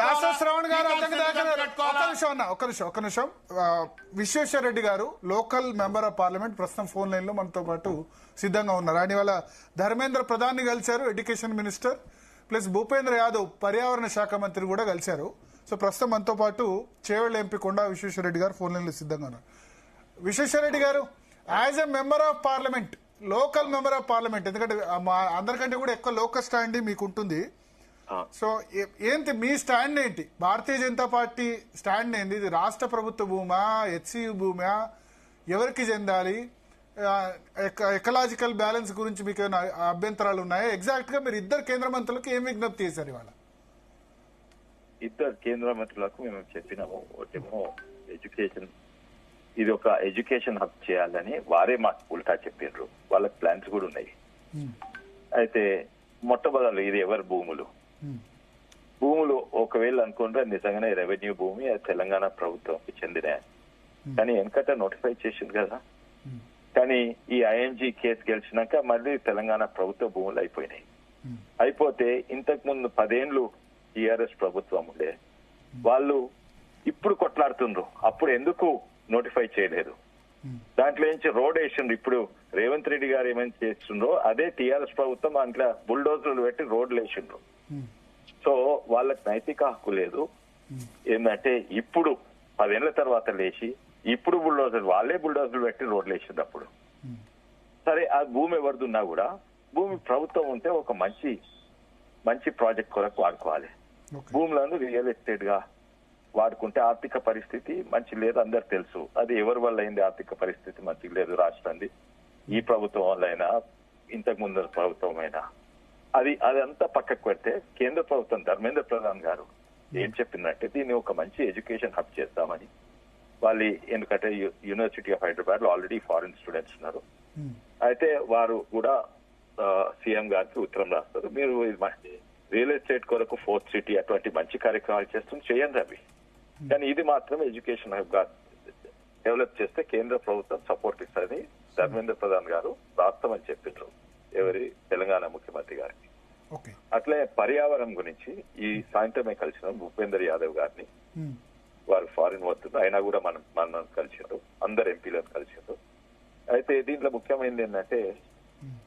దాస శ్రవణ్ గారు ఒక్క నిమిషం విశ్వేశ్వర రెడ్డి గారు లోకల్ మెంబర్ ఆఫ్ పార్లమెంట్ ప్రస్తుతం ఫోన్ లైన్ లో మనతో పాటు సిద్ధంగా ఉన్నారు. ఆయన ఇవాళ ధర్మేంద్ర ప్రధాన్ ని కలిశారు, education minister, plus Bhupendra Yadav పర్యావరణ శాఖ మంత్రి కూడా కలిశారు. సో ప్రస్తుతం మనతో పాటు చేవెళ్ల ఎంపీ కొండా విశ్వేశ్వర రెడ్డి గారు ఫోన్ లైన్ లో సిద్ధంగా ఉన్నారు. విశ్వేశ్వర రెడ్డి గారు, as a member of parliament, local member of parliament, ఎందుకంటే అందరికంటే కూడా ఎక్కువ లోకల్ స్టాండ్ మీకు ఉంటుంది. సో ఏంటి మీ స్టాండ్ ఏంటి? భారతీయ జనతా పార్టీ స్టాండ్ ఏంటి? ఇది రాష్ట్ర ప్రభుత్వ భూమా, హెచ్సియు భూమా, ఎవరికి చెందాలి? ఎకలాజికల్ బ్యాలెన్స్ గురించి మీకు ఏమైనా అభ్యంతరాలు ఉన్నాయా? ఎగ్జాక్ట్ గా మీరు ఇద్దరు కేంద్ర మంత్రులకు ఏం విజ్ఞప్తి చేశారు ఇవాళ? ఇద్దరు కేంద్ర మంత్రులకు మేము చెప్పినాము, ఒకటేమో ఎడ్యుకేషన్, ఇది ఒక ఎడ్యుకేషన్ హబ్ చేయాలని వారే మాకు ఉల్టా చెప్పిండ్రు. వాళ్ళకి ప్లాన్స్ కూడా ఉన్నాయి. అయితే మొట్టమొదలు ఇది ఎవరి భూములు ఒకవేళ అనుకుంటే నిజంగానే రెవెన్యూ భూమి అది తెలంగాణ ప్రభుత్వంకి చెందిన, కానీ వెనకట నోటిఫై చేసింది కదా. కానీ ఈ ఐఎన్జీ కేసు గెలిచినాక మళ్ళీ తెలంగాణ ప్రభుత్వ భూములు అయిపోయినాయి. అయిపోతే ఇంతకు ముందు 10 ఏళ్లు టీఆర్ఎస్ ప్రభుత్వం ఉండే వాళ్ళు ఇప్పుడు కొట్లాడుతుండ్రు, అప్పుడు ఎందుకు నోటిఫై చేయలేదు? దాంట్లో నుంచి రోడ్ వేసిండ్రు. ఇప్పుడు రేవంత్ రెడ్డి గారు ఏమైనా చేస్తుండ్రో అదే టీఆర్ఎస్ ప్రభుత్వం దాంట్లో బుల్డోజర్లు పెట్టి రోడ్లు వేసిండ్రు. సో వాళ్ళకి నైతిక హక్కు లేదు. ఏంటంటే ఇప్పుడు 10 ఏళ్ల తర్వాత లేచి ఇప్పుడు వాళ్ళే బుల్డోజర్లు పెట్టి రోడ్లు వేసిండ్రు. అప్పుడు సరే, ఆ భూమి ఎవరిదున్నా కూడా భూమి ప్రభుత్వం ఉంటే ఒక మంచి ప్రాజెక్ట్ కొరకు వాడుకోవాలి. భూములను రియల్ ఎస్టేట్ గా వాడుకుంటే ఆర్థిక పరిస్థితి మంచి లేదు, అందరు తెలుసు. అది ఎవరి వల్ల అయింది? ఆర్థిక పరిస్థితి మంచిగా లేదు రాష్ట్రాన్ని, ఈ ప్రభుత్వం వల్ల అయినా ఇంతకు ముందు ప్రభుత్వం అయినా. అదంతా పక్కకు పెడితే కేంద్ర ప్రభుత్వం ధర్మేంద్ర ప్రధాన్ గారు ఏం చెప్పిందంటే దీన్ని ఒక మంచి ఎడ్యుకేషన్ హబ్ చేస్తామని. వాళ్ళు ఎందుకంటే యూనివర్సిటీ ఆఫ్ హైదరాబాద్ లో ఆల్రెడీ ఫారిన్ స్టూడెంట్స్ ఉన్నారు. అయితే వారు కూడా సీఎం గారికి ఉత్తరం రాస్తారు, మీరు రియల్ ఎస్టేట్ కొరకు 4th సిటీ అటువంటి మంచి కార్యక్రమాలు చేయండి అవి, కానీ ఇది మాత్రం ఎడ్యుకేషన్ హబ్ గా డెవలప్ చేస్తే కేంద్ర ప్రభుత్వం సపోర్ట్ ఇస్తుందని ధర్మేంద్ర ప్రధాన్ గారు రాస్తామని చెప్పిండ్రు తెలంగాణ ముఖ్యమంత్రి గారికి. అట్లే పర్యావరణం గురించి ఈ సాయంత్రమే కలిసిన భూపేంద్ర యాదవ్ గారిని, వారు ఫారిన్ పోతున్నారు, అయినా కూడా మనం కలిసిండ్రు, అందరు ఎంపీలను కలిసిండ్రు. అయితే దీంట్లో ముఖ్యమైనది ఏంటంటే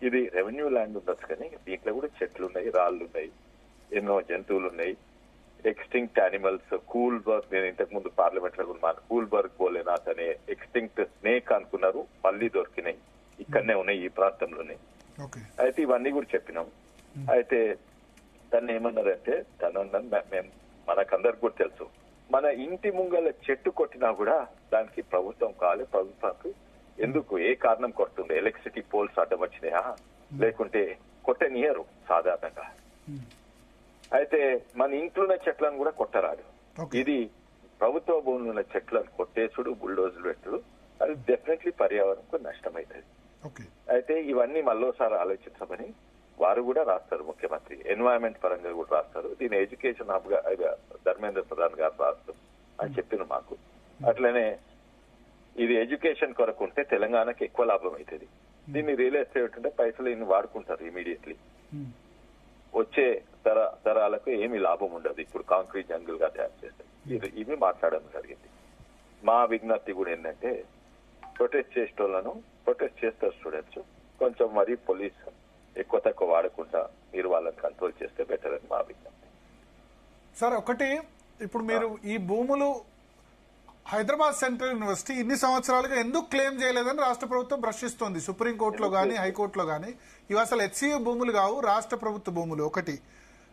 ఇది రెవెన్యూ ల్యాండ్ ఉండొచ్చు, కానీ దీంట్లో కూడా చెట్లు ఉన్నాయి, రాళ్ళు ఉన్నాయి, ఎన్నో జంతువులు ఉన్నాయి, ఎక్స్టింక్ట్ యానిమల్స్. కూల్బర్గ్, నేను ఇంతకు ముందు పార్లమెంట్ లో కూడా కూల్బర్గ్ బోలేనాథ్ అనే ఎక్స్టింక్ట్ స్నేక్ అనుకున్నారు, మళ్ళీ దొరికినాయి, ఇక్కడనే ఉన్నాయి ఈ ప్రాంతంలోనే. అయితే ఇవన్నీ కూడా చెప్పినాం. అయితే తను ఏమన్నారంటే మేము మనకందరికి కూడా తెలుసు, మన ఇంటి ముంగల చెట్టు కొట్టినా కూడా దానికి ప్రభుత్వం కావాలి, ప్రభుత్వానికి ఎందుకు ఏ కారణం కొడుతుంది? ఎలక్ట్రిసిటీ పోల్స్ అడ్డం వచ్చినాయా, లేకుంటే కొట్టనియరు సాధారణంగా. అయితే మన ఇంట్లోన్న చెట్లను కూడా కొట్టరాదు. ఇది ప్రభుత్వ భూములు ఉన్న చెట్లను కొట్టేసుడు, బుల్డోజులు పెట్టుడు, అది డెఫినెట్లీ పర్యావరణకు నష్టమవుతుంది. అయితే ఇవన్నీ మళ్ళోసారి ఆలోచించమని వారు కూడా రాస్తారు, ముఖ్యమంత్రి ఎన్వైరన్మెంట్ పరంగా కూడా రాస్తారు. దీని ఎడ్యుకేషన్ హబ్ గా ధర్మేంద్ర ప్రధాన్ గారు రాస్తారు అని చెప్పిన మాకు. అట్లనే ఇది ఎడ్యుకేషన్ కొరకు ఉంటే తెలంగాణకి ఎక్కువ లాభం అవుతుంది. దీన్ని రియల్ ఎస్టేట్ ఉంటే పైసలు ఇన్ని వాడుకుంటారు ఇమీడియట్లీ, వచ్చే తరాలకు ఏమి లాభం ఉండదు. ఇప్పుడు కాంక్రీట్ జంగుల్ గా తయారు చేస్తారు. ఇవి మాట్లాడడం జరిగింది. మా విజ్ఞప్తి కూడా ఏంటంటే ప్రొటెస్ట్ చేస్తారు స్టూడెంట్స్, కొంచెం మరి పోలీస్ ఎక్కువ తక్కువ వాడకుండా మీరు వాళ్ళని కంట్రోల్ చేస్తే బెటర్ అని మా విజ్ఞప్తి. సార్ ఒకటి, ఇప్పుడు మీరు ఈ భూములు హైదరాబాద్ సెంట్రల్ యూనివర్సిటీ ఇన్ని సంవత్సరాలుగా ఎందుకు క్లెయిమ్ చేయలేదని రాష్ట్ర ప్రభుత్వం ప్రశ్నిస్తోంది, సుప్రీంకోర్టులో గానీ హైకోర్టులో గానీ. ఇవి అసలు హెచ్సియు భూములు కావు, రాష్ట్ర ప్రభుత్వ భూములు. ఒకటి.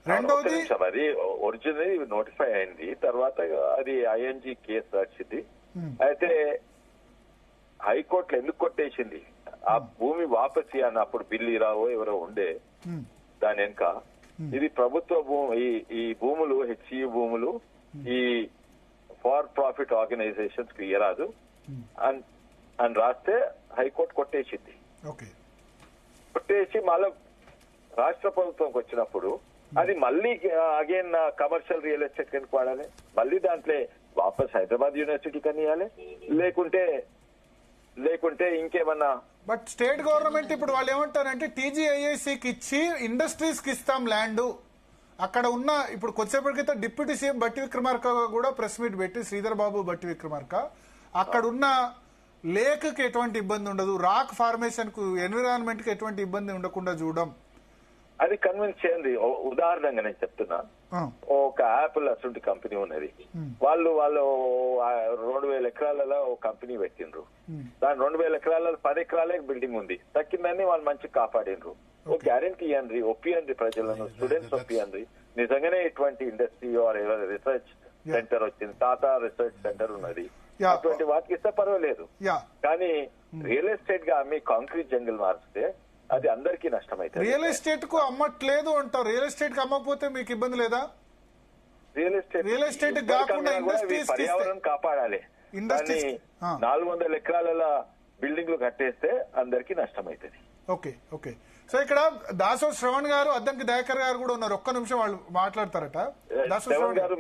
రెండోది, అది ఒరిజినల్ నోటిఫై అయింది, తర్వాత అది ఐఎన్జీ కేసు వచ్చింది. అయితే హైకోర్టులో ఎందుకు కొట్టేసింది? ఆ భూమి వాపసి అని అప్పుడు బిల్లీరావో ఎవరో ఉండే దాని వెనుక. ఇది ప్రభుత్వ భూమి, ఈ భూములు హెచ్సియు భూములు ఈ ఫార్ ప్రాఫిట్ ఆర్గనైజేషన్స్ కి ఇయ్యరాదు అని రాస్తే హైకోర్టు కొట్టేసింది. కొట్టేసి మళ్ళీ రాష్ట్ర ప్రభుత్వంకి వచ్చినప్పుడు అది మళ్ళీ అగైన్ కమర్షియల్ రియల్ ఎస్టేట్ కిందకి వాడాలి, మళ్ళీ దాంట్లో వాపస్ హైదరాబాద్ యూనివర్సిటీ కనియాలి, లేకుంటే ఇంకేమన్నా. బట్ స్టేట్ గవర్నమెంట్ ఇప్పుడు వాళ్ళు ఏమంటారంటే టీజీఐఐసికి ఇచ్చి ఇండస్ట్రీస్ కి ఇస్తాం ల్యాండ్ అక్కడ ఉన్న ఇప్పుడు కొద్దిసేపటి క్రితం డిప్యూటీ సీఎం బట్టి విక్రమార్క కూడా ప్రెస్ మీట్ పెట్టి శ్రీధర్ బాబు బట్టి విక్రమార్క అక్కడ ఉన్న లేక్ కి ఎటువంటి ఇబ్బంది ఉండదు, రాక్ ఫార్మేషన్ కు ఎన్విరాన్మెంట్ కి ఎటువంటి ఇబ్బంది ఉండకుండా చూడడం, అది కన్విన్స్ చేయండి. ఉదాహరణగా నేను చెప్తున్నా, ఒక యాపిల్ అటువంటి కంపెనీ ఉన్నది. వాళ్ళు 2,000 ఎకరాలలో ఒక కంపెనీ పెట్టిండ్రు. దాని 2,000 ఎకరాలలో 10 ఎకరాలే బిల్డింగ్ ఉంది. తక్కిందని వాళ్ళు మంచిగా కాపాడినరు. ఓ గ్యారెంటీ ఇవ్వండి, ఒప్పియండి ప్రజలను, స్టూడెంట్స్ ఒప్పియండి. నిజంగానే ఇటువంటి ఇండస్ట్రీ ఆర్ రీసెర్చ్ సెంటర్ వచ్చింది, టాటా రీసెర్చ్ సెంటర్ ఉన్నది, అటువంటి వాటికి ఇస్తే పర్వాలేదు. కానీ రియల్ ఎస్టేట్ గా అమ్మి కాంక్రీట్ జంగిల్ మార్చితే అది అందరికీ నష్టం అవుతుంది. రియల్ ఎస్టేట్ కు అమ్మట్లేదు అంటారు. రియల్ ఎస్టేట్ కి అమ్మకపోతే మీకు ఇబ్బంది లేదా? రియల్ ఎస్టేట్ కాకుండా ఇండస్ట్రీస్ పర్యావరణం కాపాడాలి. 400 ఎకరాల బిల్డింగ్లు కట్టేస్తే అందరికీ నష్టం అవుతుంది. Okay okay. సో ఇక్కడ దాసో శ్రవణ్ గారు, అద్దంకి దయాకర్ గారు కూడా ఉన్నారు. ఒక్క నిమిషం వాళ్ళు మాట్లాడతారట. దాసో శ్రవణ్ గారు